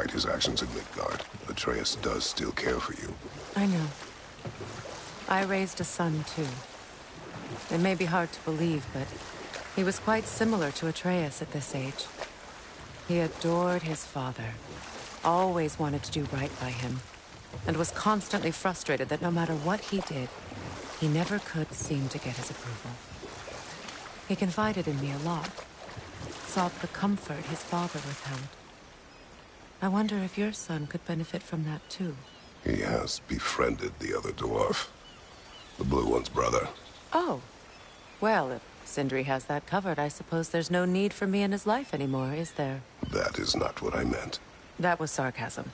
Despite his actions in Midgard, Atreus does still care for you. I know. I raised a son, too. It may be hard to believe, but he was quite similar to Atreus at this age. He adored his father, always wanted to do right by him, and was constantly frustrated that no matter what he did, he never could seem to get his approval. He confided in me a lot, sought the comfort his father withheld. I wonder if your son could benefit from that too. He has befriended the other dwarf. The Blue One's brother. Oh. Well, if Sindri has that covered, I suppose there's no need for me in his life anymore, is there? That is not what I meant. That was sarcasm.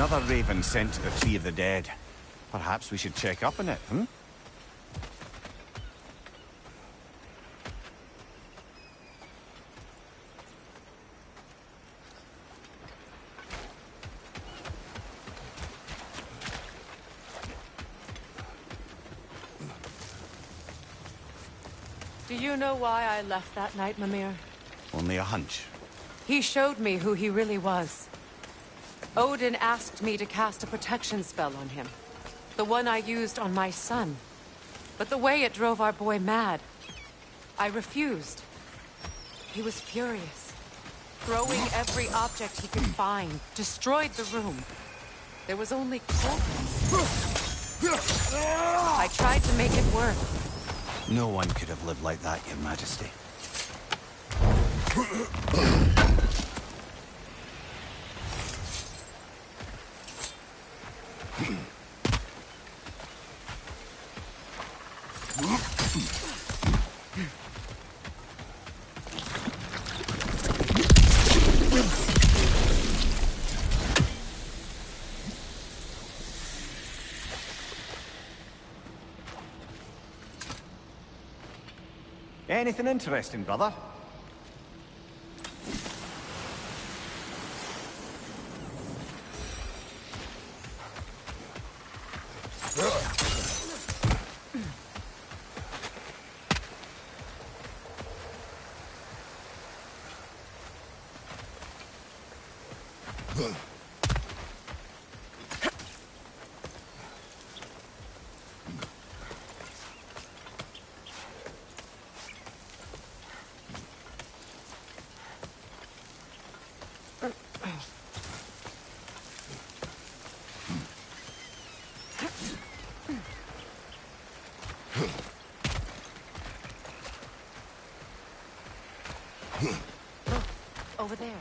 Another raven sent to the Tree of the Dead. Perhaps we should check up on it, hmm? Do you know why I left that night, Mimir? Only a hunch. He showed me who he really was. Odin asked me to cast a protection spell on him. The one I used on my son. But the way it drove our boy mad, I refused. He was furious. Throwing every object he could find, destroyed the room. There was only coldness. I tried to make it work. No one could have lived like that, Your Majesty. Anything interesting, brother? Over there.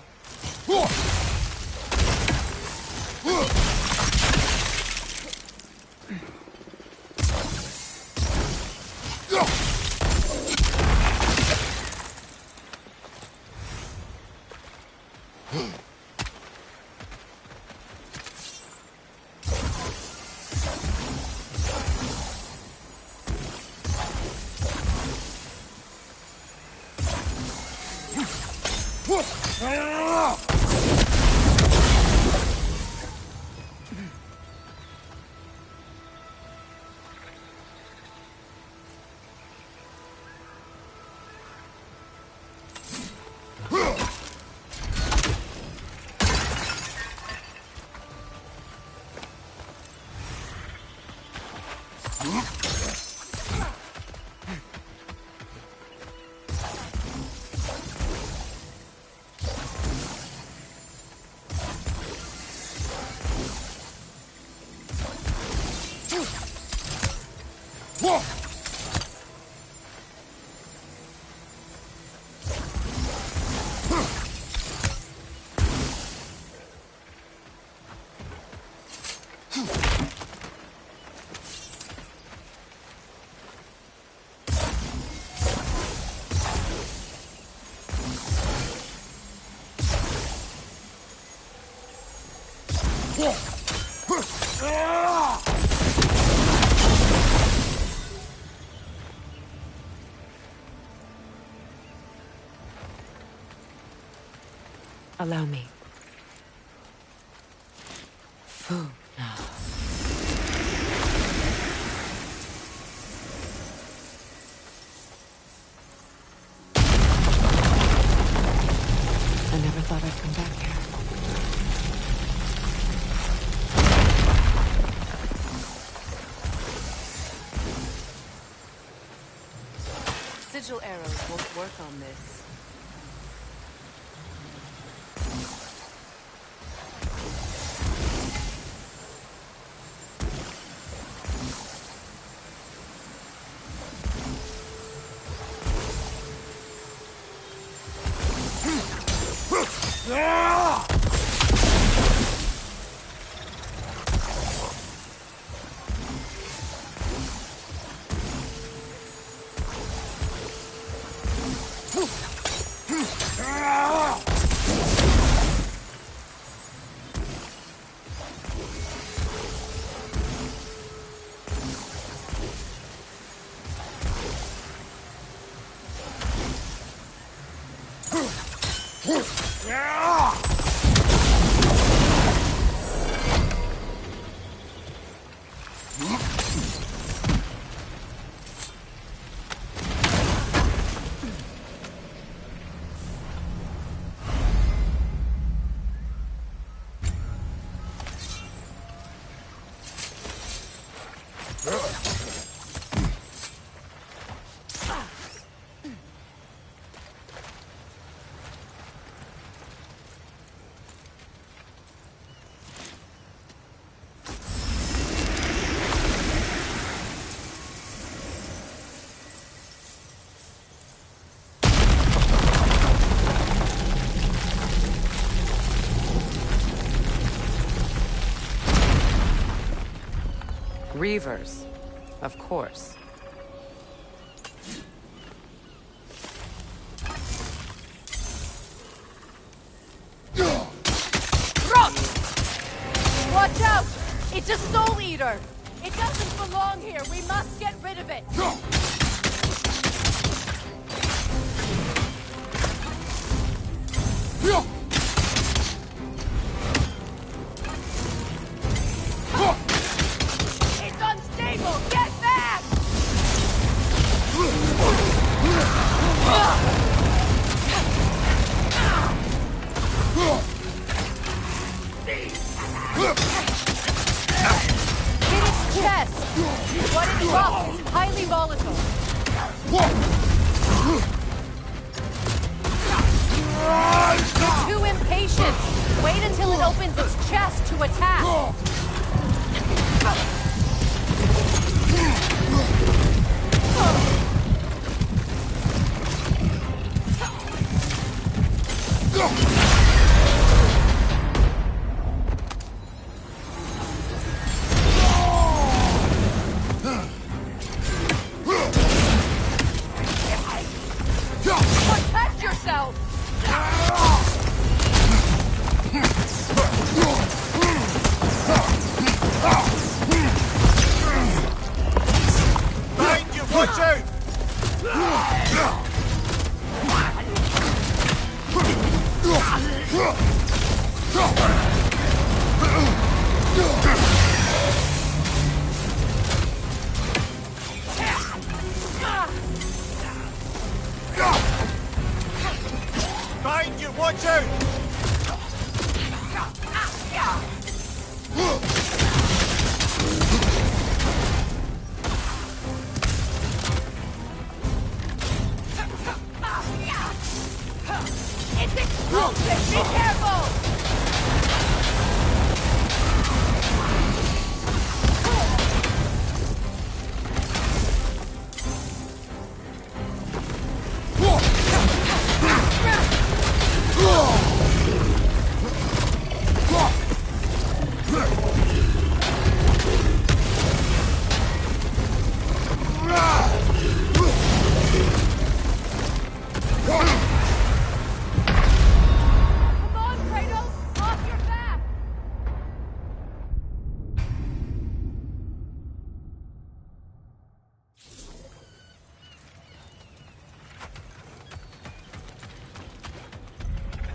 Allow me. Food now. I never thought I'd come back here. Sigil arrows won't work on this. Reavers, of course. Rock! Watch out! It's a soul eater! It doesn't belong here! We must get rid of it! It's unstable! Get back! Hit its chest! What it drops is highly volatile. You're too impatient! Wait until it opens its chest to attack! Protect yourself! Behind you! Watch out! Behind you! Watch out! It's explosive! Be careful! Come on, Kratos! Off your back!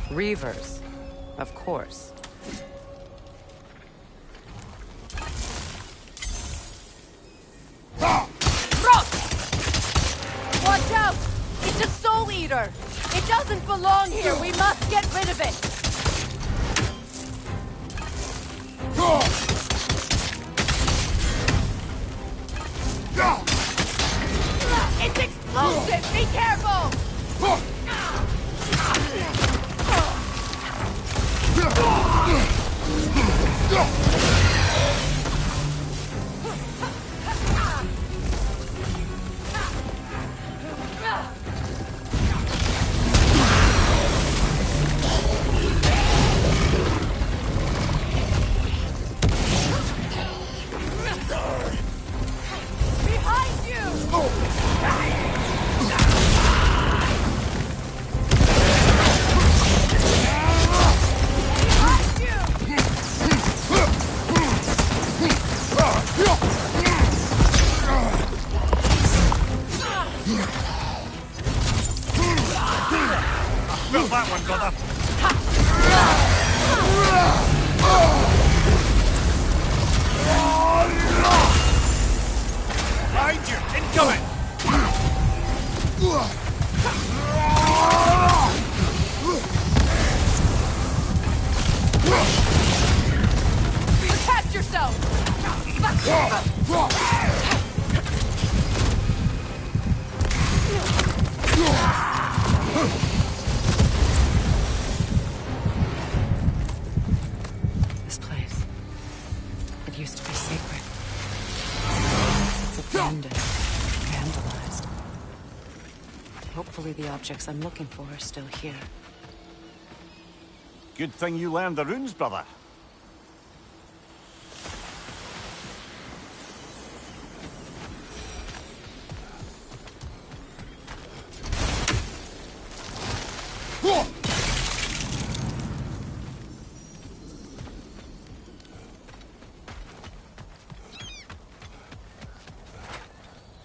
Reavers, of course. Rock! Watch out! It's a soul eater! It doesn't belong here! We must get rid of it! It's explosive! Be careful! Behind you! Felt that one, brother. Behind you! Incoming! Protect yourself! This place. It used to be sacred. It's abandoned, vandalized. Hopefully the objects I'm looking for are still here. Good thing you learned the runes, brother.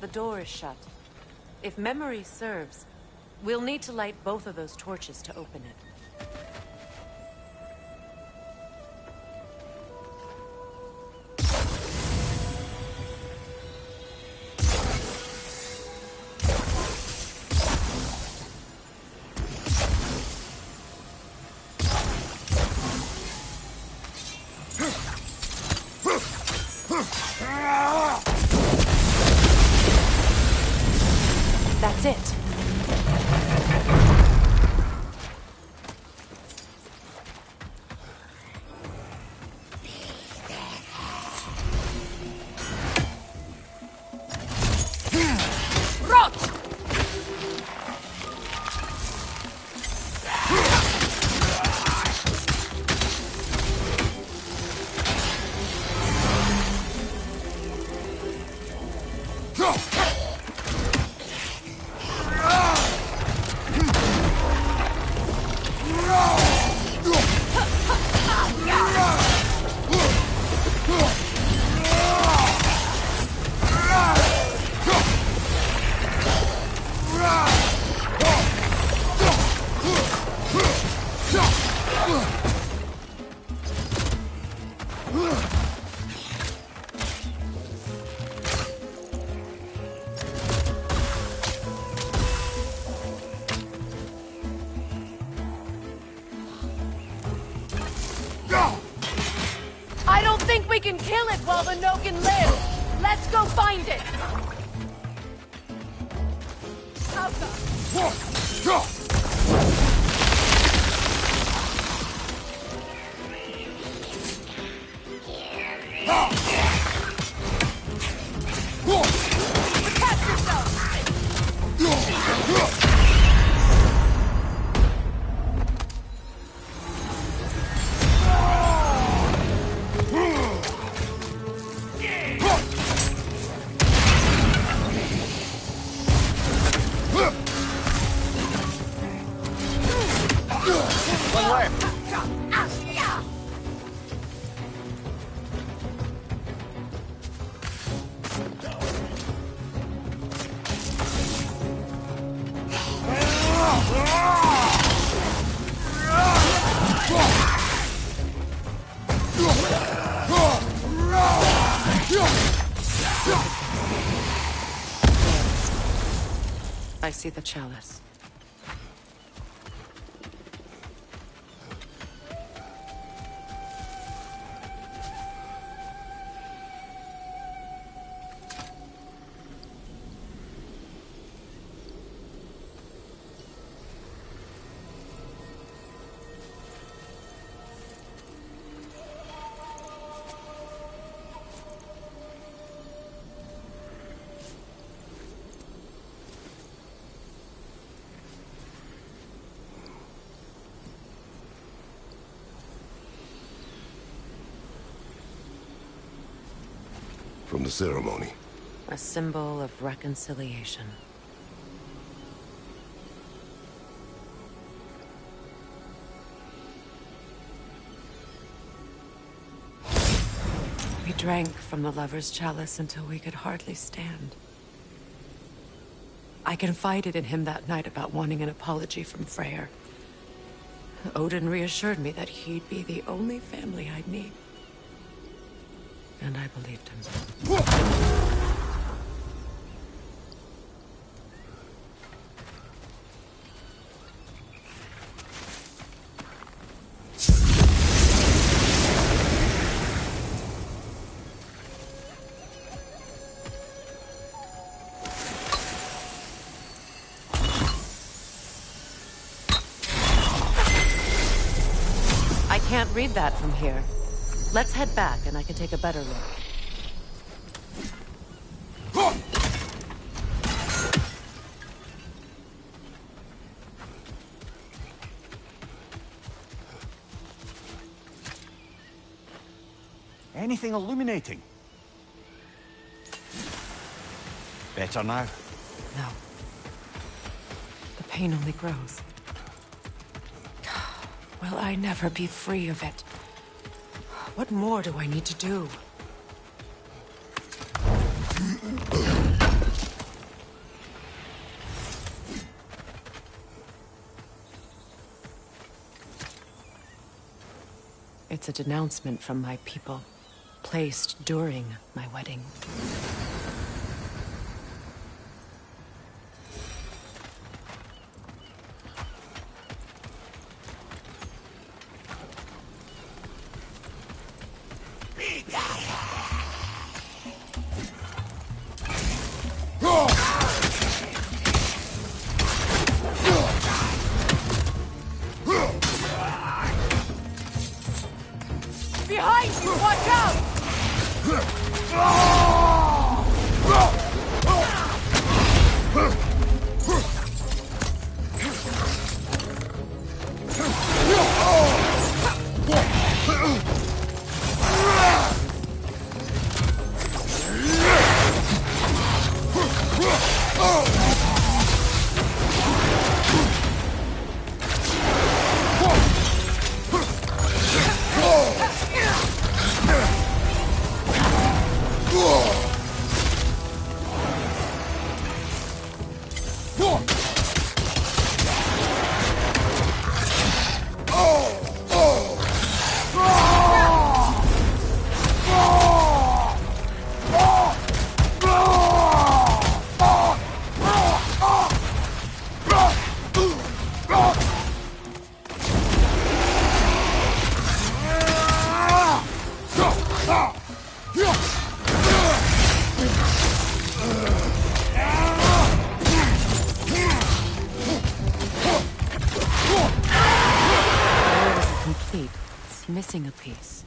The door is shut. If memory serves, we'll need to light both of those torches to open it. That's it. Rot! I don't think we can kill it while the Nogan lives. Let's go find it. Protect yourself. One left. I see the chalice. From the ceremony. A symbol of reconciliation. We drank from the lover's chalice until we could hardly stand. I confided in him that night about wanting an apology from Freyr. Odin reassured me that he'd be the only family I'd need. And I believed him. I can't read that from here. Let's head back and I can take a better look. Anything illuminating? Better now? No. The pain only grows. Will I never be free of it? What more do I need to do? It's a denouncement from my people, placed during my wedding. Behind you! Watch out! It's missing a piece.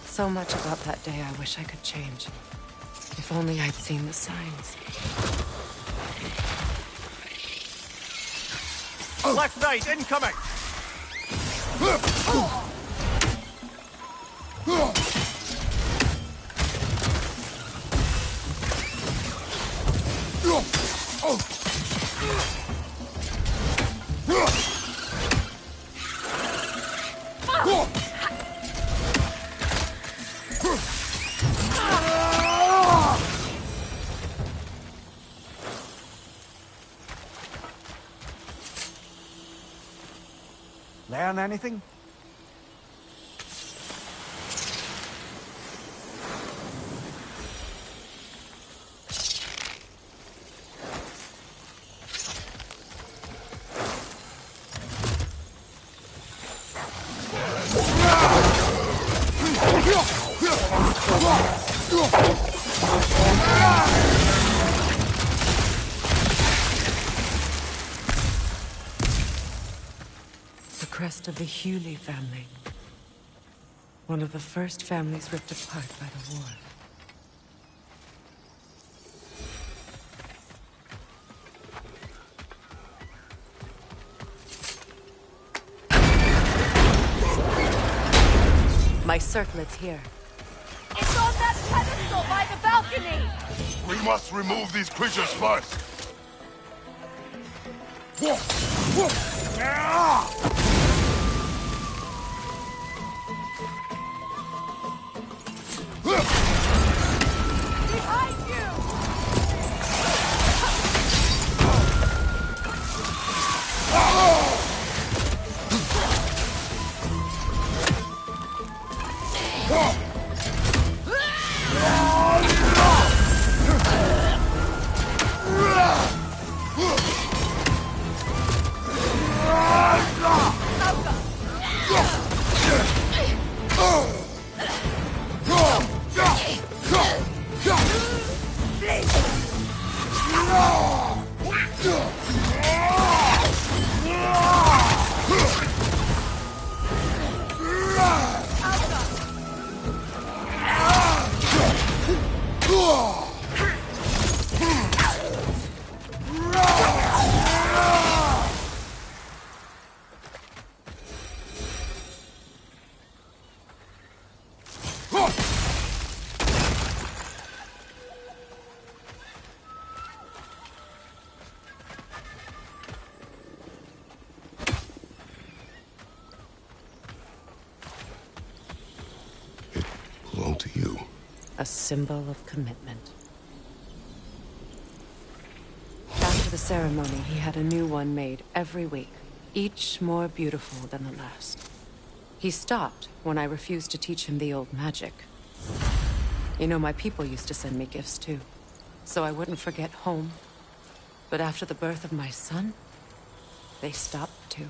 So much about that day I wish I could change. If only I'd seen the signs. Left, right, incoming! Learn anything? The crest of the Hewley family. One of the first families ripped apart by the war. My circlet's here. It's on that pedestal by the balcony! We must remove these creatures first. Behind you! Belong to you. A symbol of commitment. After the ceremony, he had a new one made every week, each more beautiful than the last. He stopped when I refused to teach him the old magic. You know, my people used to send me gifts too, so I wouldn't forget home. But after the birth of my son, they stopped too.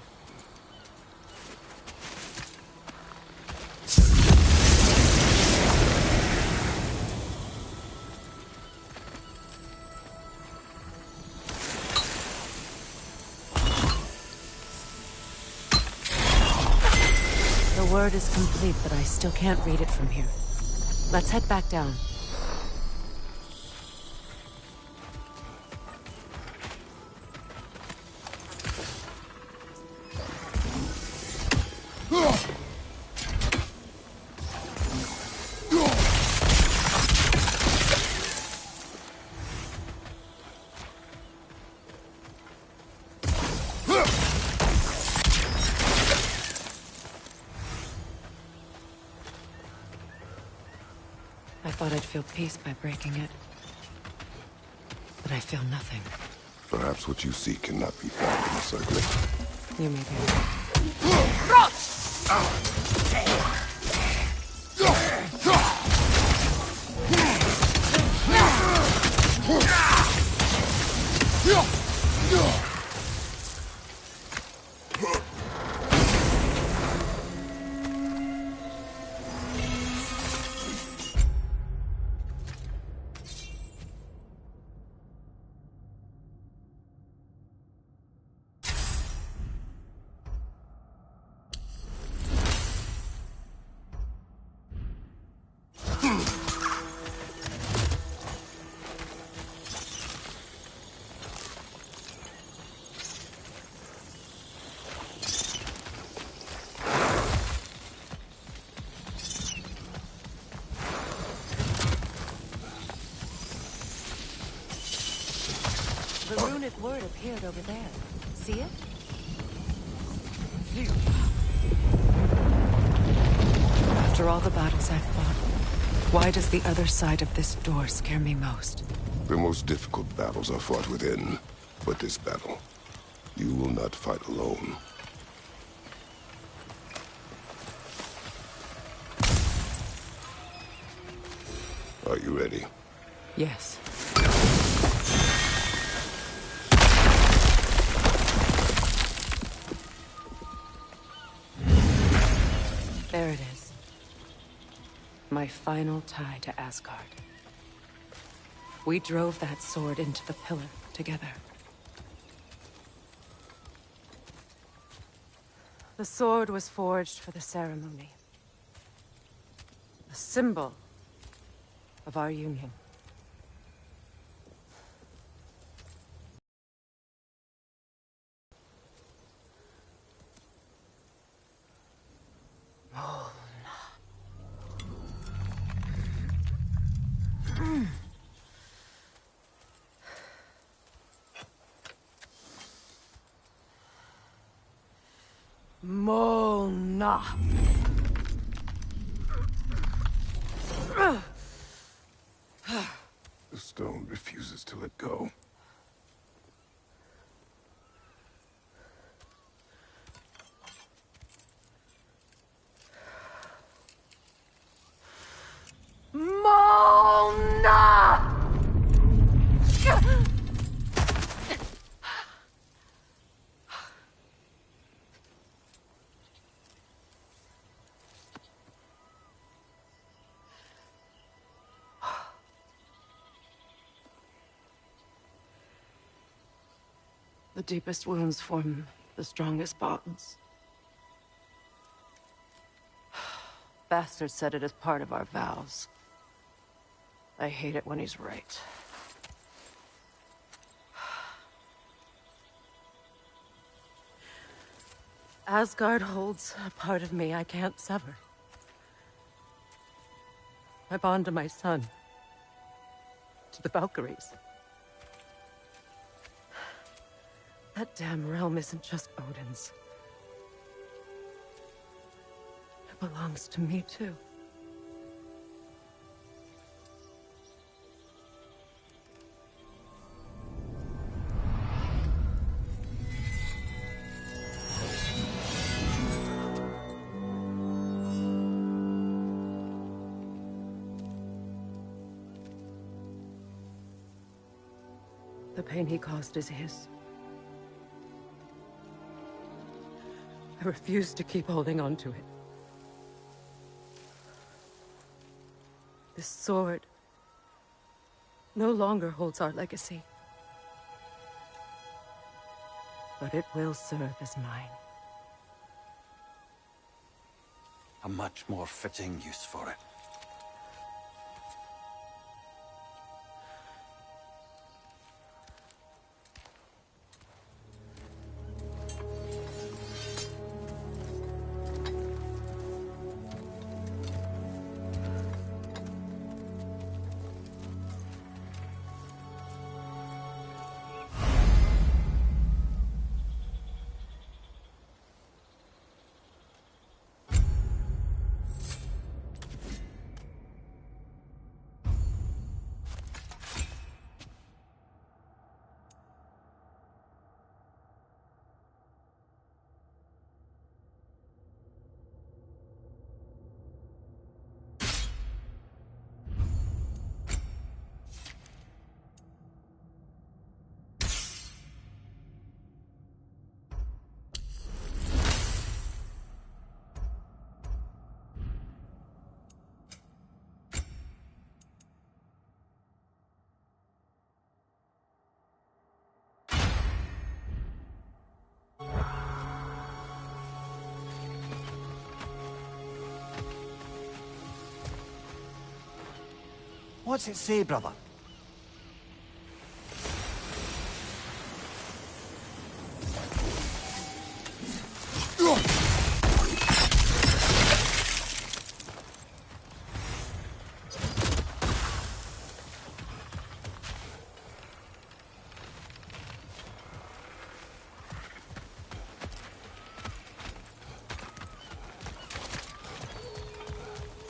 The word is complete, but I still can't read it from here. Let's head back down. I thought I'd feel peace by breaking it. But I feel nothing. Perhaps what you seek cannot be found in the circlet. You may be right. coded word appeared over there. See it? After all the battles I've fought, why does the other side of this door scare me most? The most difficult battles are fought within. But this battle, you will not fight alone. Are you ready? Yes. There it is. My final tie to Asgard. We drove that sword into the pillar together. The sword was forged for the ceremony. A symbol of our union. Mona. The stone refuses to let go. Mona! The deepest wounds form the strongest bonds. Bastard said it as part of our vows. I hate it when he's right. Asgard holds a part of me I can't sever. I bond to my son. To the Valkyries. That damn realm isn't just Odin's. It belongs to me, too. The pain he caused is his. I refuse to keep holding on to it. This sword no longer holds our legacy. But it will serve as mine. A much more fitting use for it. What's it say, brother?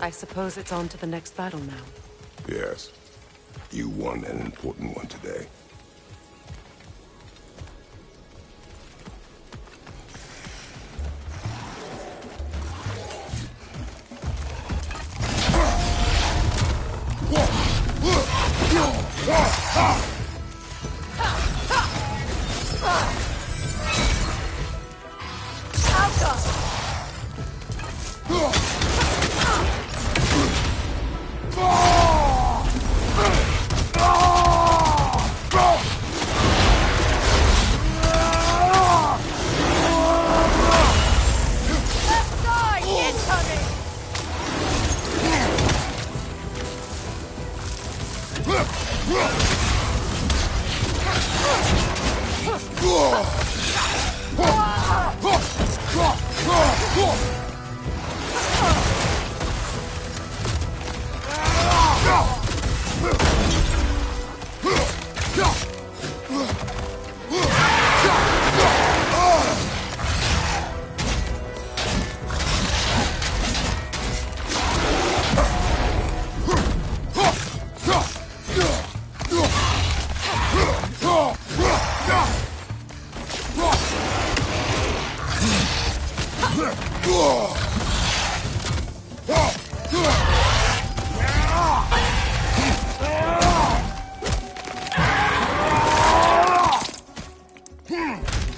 I suppose it's on to the next battle now. Yes. You won an important one today.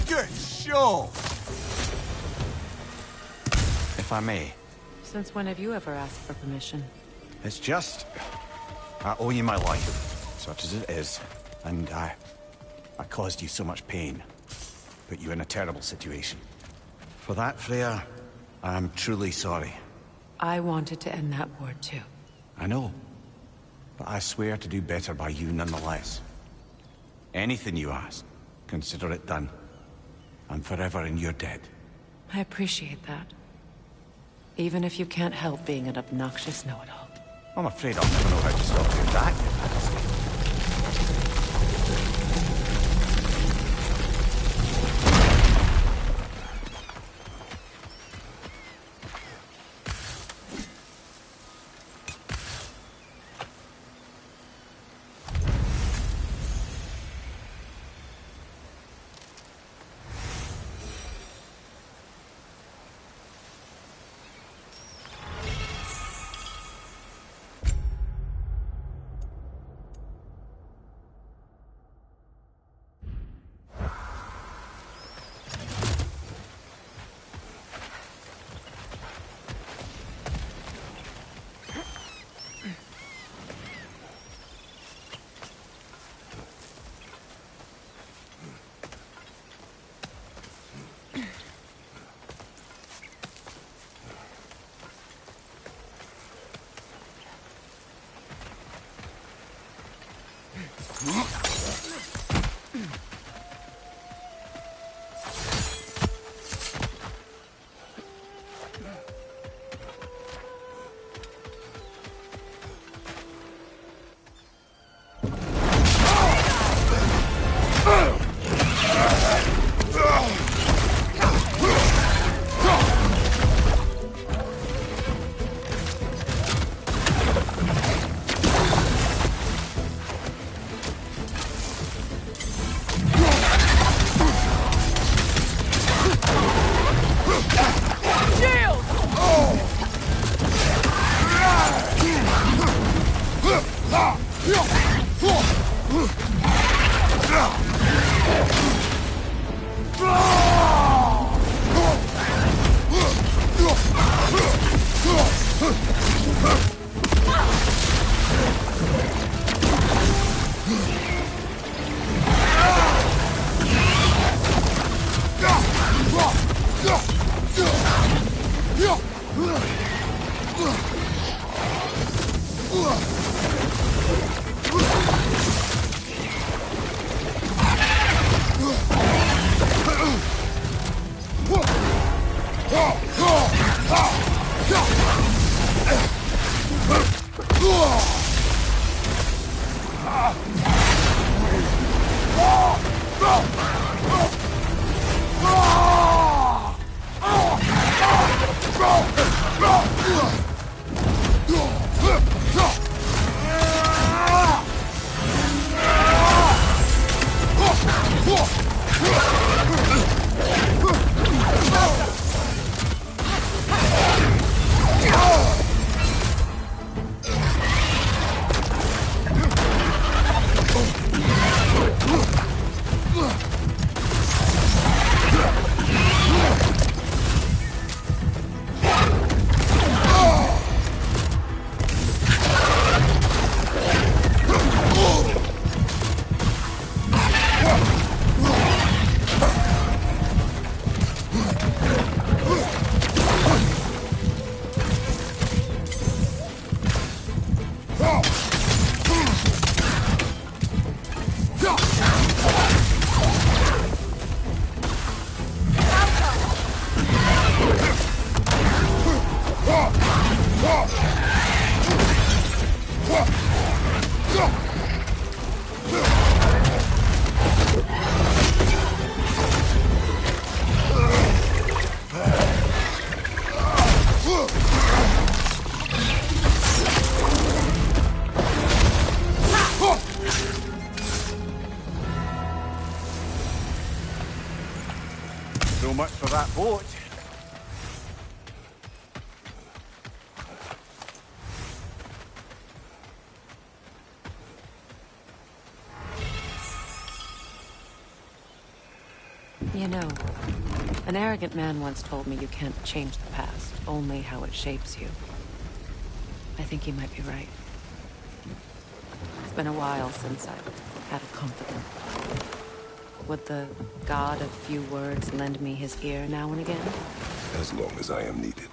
Good show! If I may. Since when have you ever asked for permission? It's just... I owe you my life, such as it is. And I caused you so much pain. Put you in a terrible situation. For that, Freya, I'm truly sorry. I wanted to end that war too. I know. But I swear to do better by you nonetheless. Anything you ask, consider it done. I'm forever in your debt. I appreciate that. Even if you can't help being an obnoxious know-it-all. I'm afraid I'll never know how to stop doing that, Your Majesty. So much for that boat. You know, an arrogant man once told me you can't change the past, only how it shapes you. I think he might be right. It's been a while since I've had a confidant. Would the god of few words lend me his ear now and again? As long as I am needed.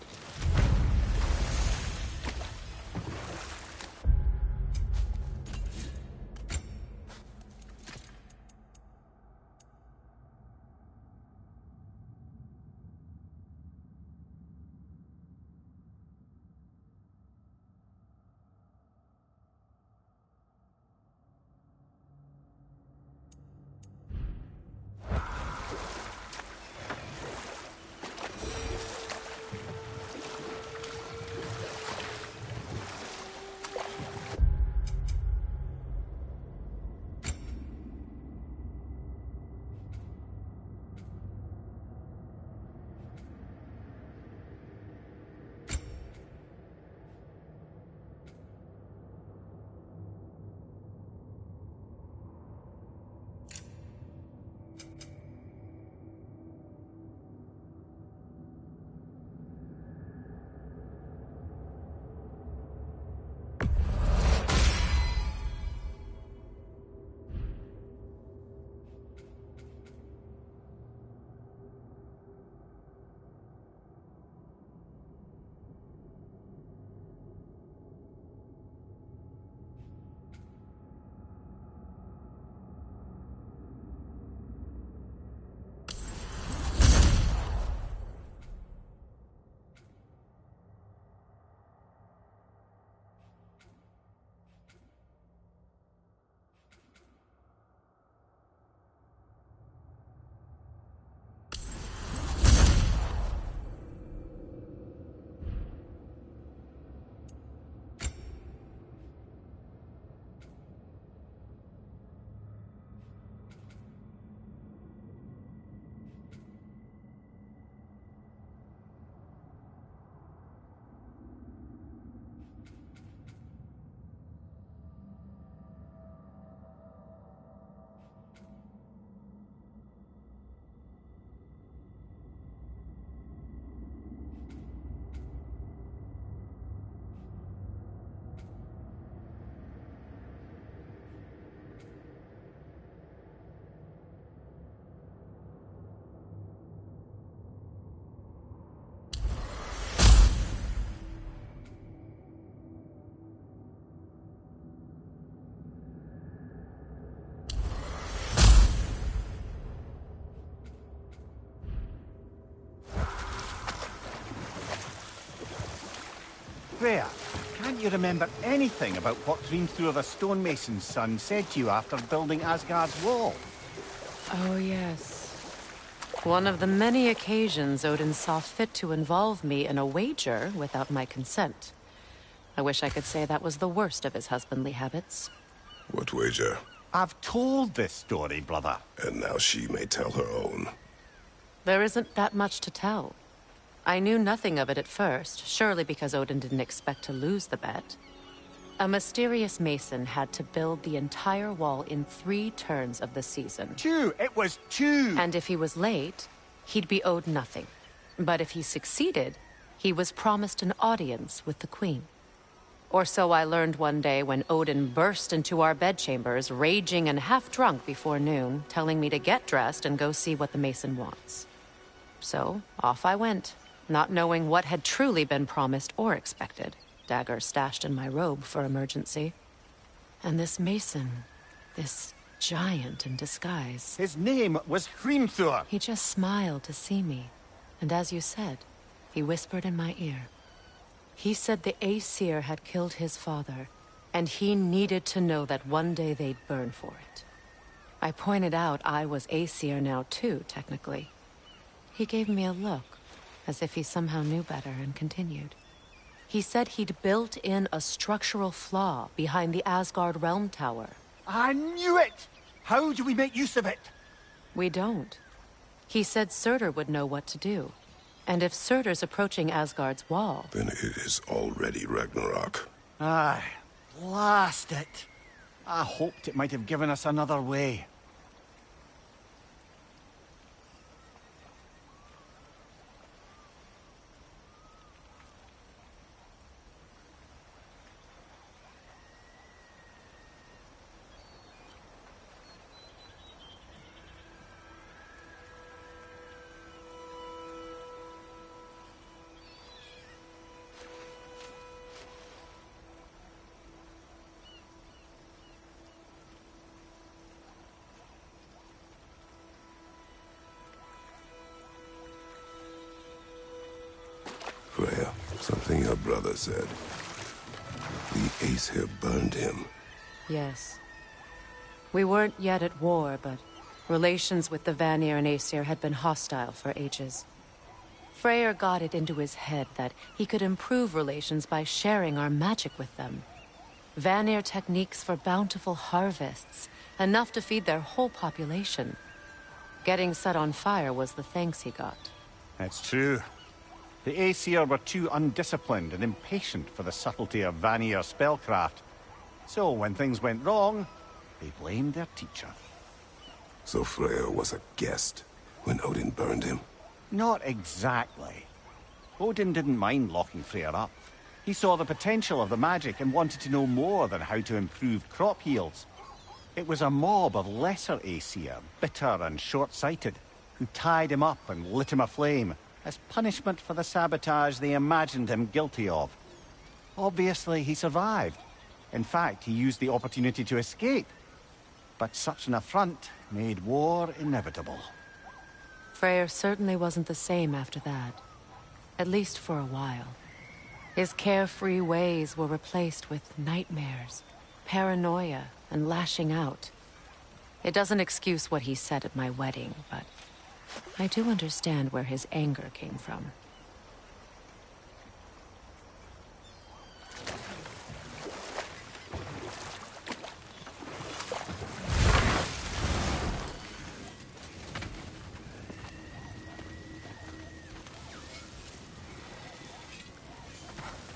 Freya, can't you remember anything about what Dreamthrough the Stonemason's son said to you after building Asgard's wall? Oh, yes. One of the many occasions Odin saw fit to involve me in a wager without my consent. I wish I could say that was the worst of his husbandly habits. What wager? I've told this story, brother. And now she may tell her own. There isn't that much to tell. I knew nothing of it at first, surely because Odin didn't expect to lose the bet. A mysterious mason had to build the entire wall in 3 turns of the season. 2! It was 2! And if he was late, he'd be owed nothing. But if he succeeded, he was promised an audience with the queen. Or so I learned one day when Odin burst into our bedchambers, raging and half-drunk before noon, telling me to get dressed and go see what the mason wants. So, off I went, not knowing what had truly been promised or expected, dagger stashed in my robe for emergency. And this mason, this giant in disguise... His name was Hrimthur. He just smiled to see me, and as you said, he whispered in my ear. He said the Aesir had killed his father, and he needed to know that one day they'd burn for it. I pointed out I was Aesir now too, technically. He gave me a look, as if he somehow knew better, and continued. He said he'd built in a structural flaw behind the Asgard Realm Tower. I knew it! How do we make use of it? We don't. He said Surtur would know what to do. And if Surtur's approaching Asgard's wall... Then it is already Ragnarok. Aye, blast it. I hoped it might have given us another way. Freya, something your brother said. The Aesir burned him. Yes. We weren't yet at war, but relations with the Vanir and Aesir had been hostile for ages. Freyr got it into his head that he could improve relations by sharing our magic with them. Vanir techniques for bountiful harvests, enough to feed their whole population. Getting set on fire was the thanks he got. It's true. The Aesir were too undisciplined and impatient for the subtlety of Vanir spellcraft. So when things went wrong, they blamed their teacher. So Freya was a guest when Odin burned him? Not exactly. Odin didn't mind locking Freyr up. He saw the potential of the magic and wanted to know more than how to improve crop yields. It was a mob of lesser Aesir, bitter and short-sighted, who tied him up and lit him aflame, as punishment for the sabotage they imagined him guilty of. Obviously, he survived. In fact, he used the opportunity to escape. But such an affront made war inevitable. Freyr certainly wasn't the same after that. At least for a while. His carefree ways were replaced with nightmares, paranoia, and lashing out. It doesn't excuse what he said at my wedding, but I do understand where his anger came from.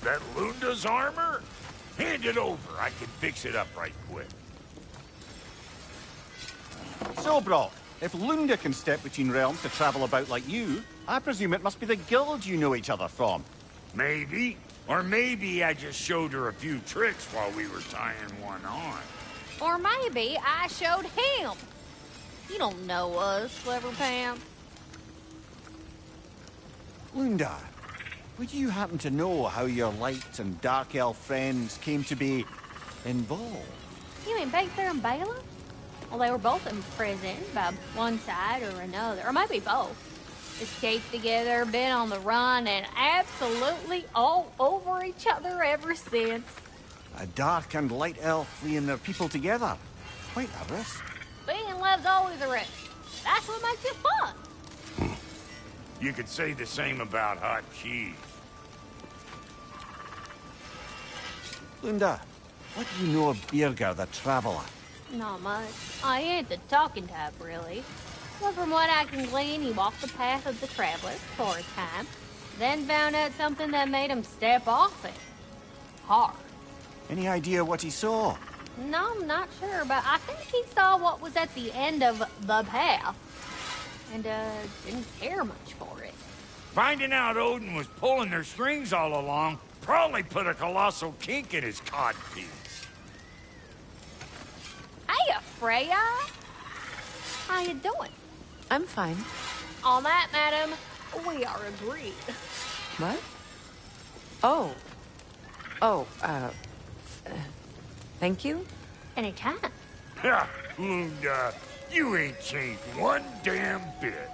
That Lunda's armor? Hand it over. I can fix it up right quick. So, Brock, if Lunda can step between realms to travel about like you, I presume it must be the guild you know each other from. Maybe. Or maybe I just showed her a few tricks while we were tying one on. Or maybe I showed him. You don't know us, Clever Pants. Lunda, would you happen to know how your light and dark elf friends came to be involved? You mean Baker and Bela? Well, they were both imprisoned by one side or another, or maybe both. Escaped together, been on the run, and absolutely all over each other ever since. A dark and light elf fleeing their people together. Quite a risk. Being love's always a risk. That's what makes it fun. You could say the same about hot cheese. Lunda, what do you know of Birger the Traveler? Not much. I ain't the talking type, really. Well, from what I can glean, he walked the path of the travelers for a time, then found out something that made him step off it. Hard. Any idea what he saw? No, I'm not sure, but I think he saw what was at the end of the path. And, didn't care much for it. Finding out Odin was pulling their strings all along probably put a colossal kink in his codpiece. Hey, Freya! How you doing? I'm fine. On that, madam, we are agreed. What? Oh. Oh, thank you? Anytime. Ha! Lunda, you ain't changed one damn bit.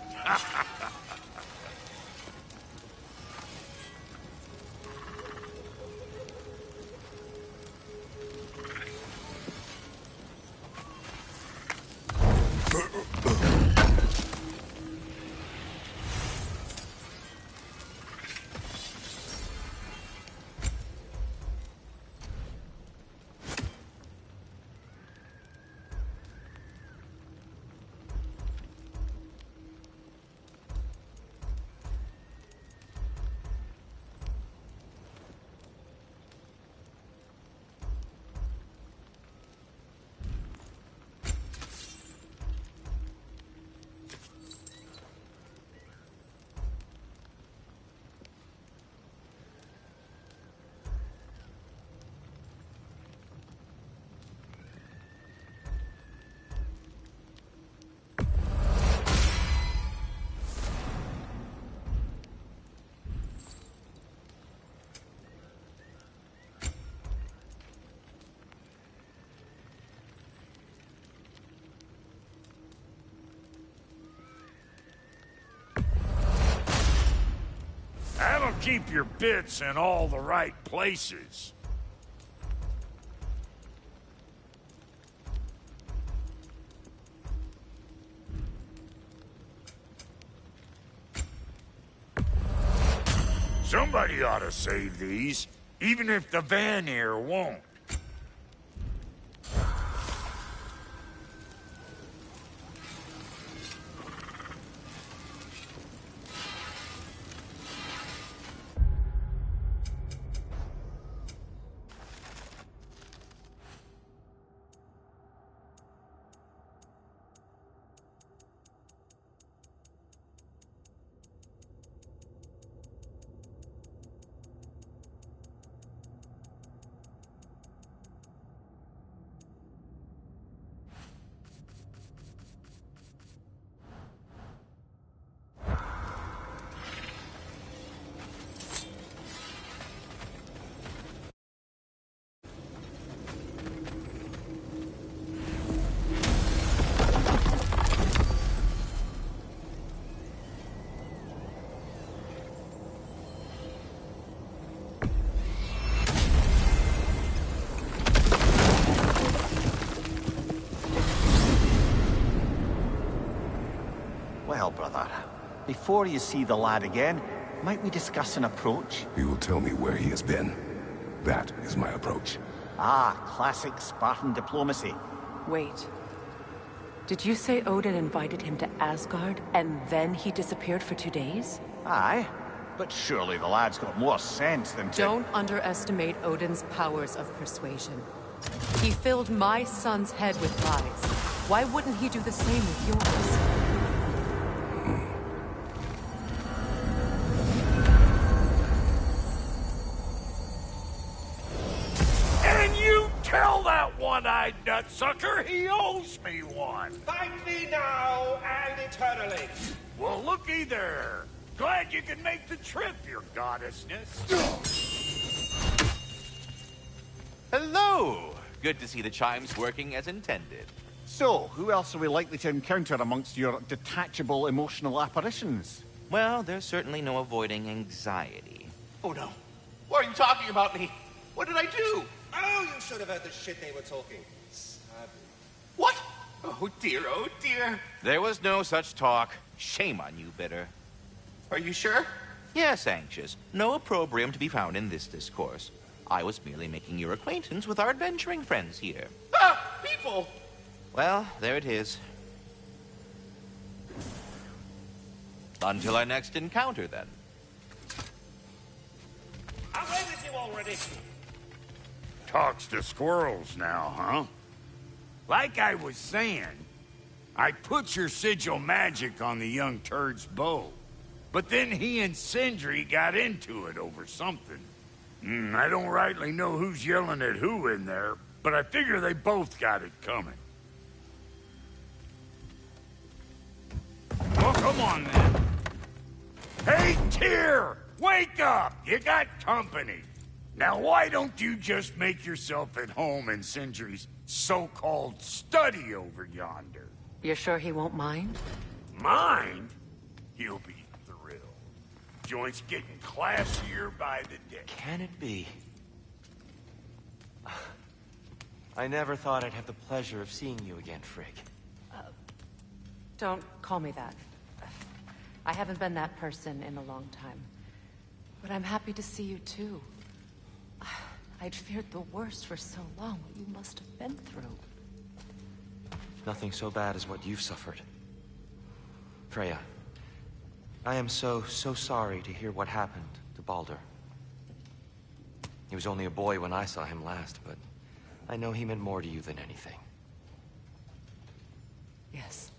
keep your bits in all the right places. Somebody ought to save these, even if the Vanir won't. Well, brother, before you see the lad again, might we discuss an approach? He will tell me where he has been. That is my approach. Ah, classic Spartan diplomacy. Wait. Did you say Odin invited him to Asgard, and then he disappeared for 2 days? Aye, but surely the lad's got more sense than to... Don't underestimate Odin's powers of persuasion. He filled my son's head with lies. Why wouldn't he do the same with yours? Tell that one-eyed nutsucker he owes me one. Thank me now and eternally. Well, looky there. Glad you can make the trip, your goddessness. Hello! Good to see the chimes working as intended. So, who else are we likely to encounter amongst your detachable emotional apparitions? Well, there's certainly no avoiding anxiety. Oh no. Why are you talking about me? What did I do? Oh, you should have heard the shit they were talking. Savage. What? Oh dear, oh dear. There was no such talk. Shame on you, Bitter. Are you sure? Yes, Anxious. No opprobrium to be found in this discourse. I was merely making your acquaintance with our adventuring friends here. Ah, people! Well, there it is. Until our next encounter, then. Away with you already! Talks to squirrels now, huh? Like I was saying, I put your sigil magic on the young turd's bow. But then he and Sindri got into it over something. I don't rightly know who's yelling at who in there, but I figure they both got it coming. Well, come on then. Hey, Tyr! Wake up! You got company. Now, why don't you just make yourself at home in Sindri's so-called study over yonder? You're sure he won't mind? Mind? He'll be thrilled. Joint's getting classier by the day. Can it be? I never thought I'd have the pleasure of seeing you again, Frigg. Don't call me that. I haven't been that person in a long time. But I'm happy to see you too. I'd feared the worst for so long. What you must have been through. Nothing so bad as what you've suffered. Freya, I am so sorry to hear what happened to Baldur. He was only a boy when I saw him last, but I know he meant more to you than anything. Yes.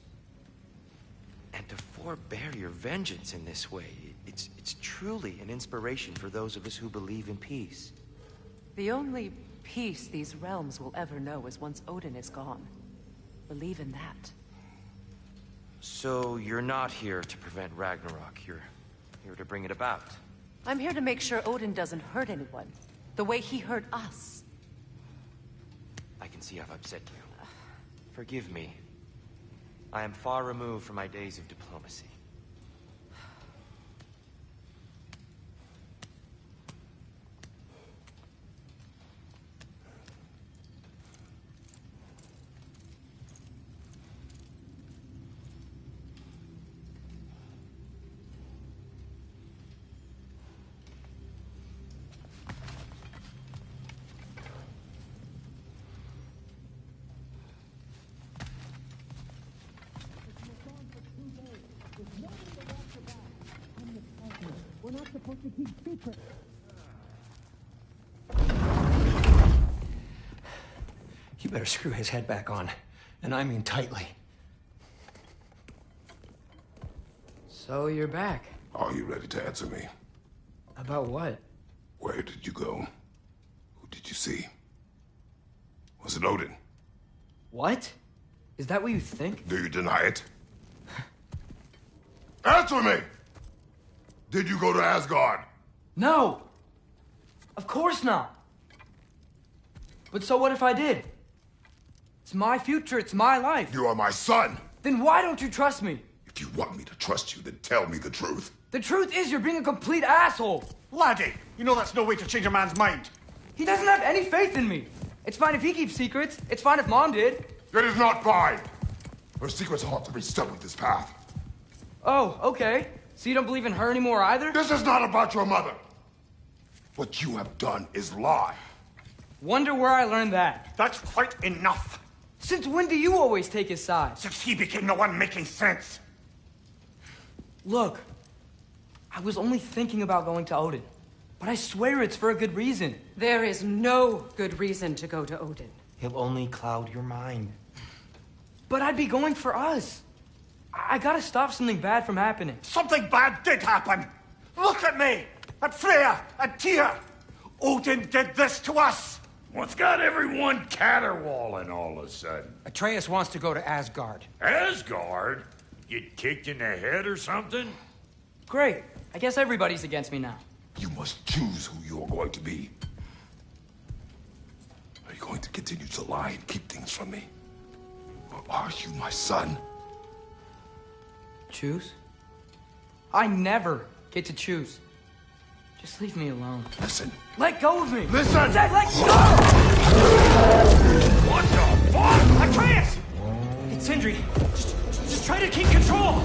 And to forbear your vengeance in this way, it's truly an inspiration for those of us who believe in peace. The only peace these realms will ever know is once Odin is gone. Believe in that. So you're not here to prevent Ragnarok, you're here to bring it about. I'm here to make sure Odin doesn't hurt anyone, the way he hurt us. I can see I've upset you. Forgive me. I am far removed from my days of diplomacy. to keep secret. You better screw his head back on, and I mean tightly. So you're back. Are you ready to answer me? About what? Where did you go? Who did you see? Was it Odin? What? Is that what you think? Do you deny it? Answer me! Did you go to Asgard? No! Of course not! But so what if I did? It's my future, it's my life. You are my son! Then why don't you trust me? If you want me to trust you, then tell me the truth. The truth is you're being a complete asshole! Laddie, you know that's no way to change a man's mind. He doesn't have any faith in me. It's fine if he keeps secrets. It's fine if Mom did. It is not fine! Her secrets ought to be studied this path. Oh, okay. So you don't believe in her anymore either? This is not about your mother. What you have done is lie. Wonder where I learned that. That's quite enough. Since when do you always take his side? Since he became the one making sense. Look, I was only thinking about going to Odin. But I swear it's for a good reason. There is no good reason to go to Odin. He'll only cloud your mind. But I'd be going for us. I gotta stop something bad from happening. Something bad did happen. Look at me, at Freya, at Tyr. Odin did this to us. What's got everyone caterwauling all of a sudden? Atreus wants to go to Asgard. Asgard? Get kicked in the head or something? Great. I guess everybody's against me now. You must choose who you are going to be. Are you going to continue to lie and keep things from me? Or are you my son? Choose? I never get to choose. Just leave me alone. Listen. Let go of me! Listen! Dad, let go! What the fuck? Atreus! It's Sindri. Just try to keep control.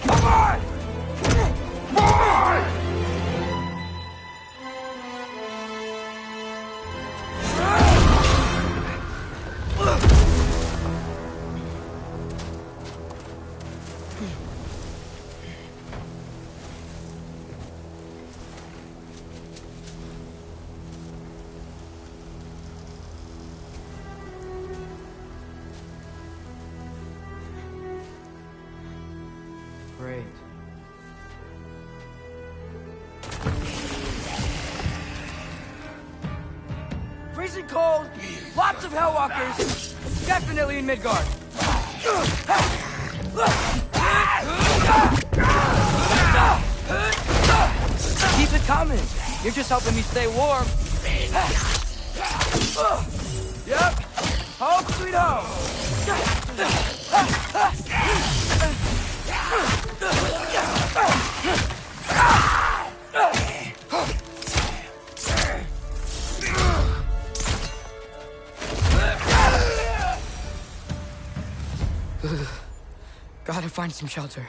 Come on! Boy! Great. Freezing cold, lots of Hellwalkers, definitely in Midgard. Keep it coming. You're just helping me stay warm. Yep. Home sweet home. Gotta find some shelter.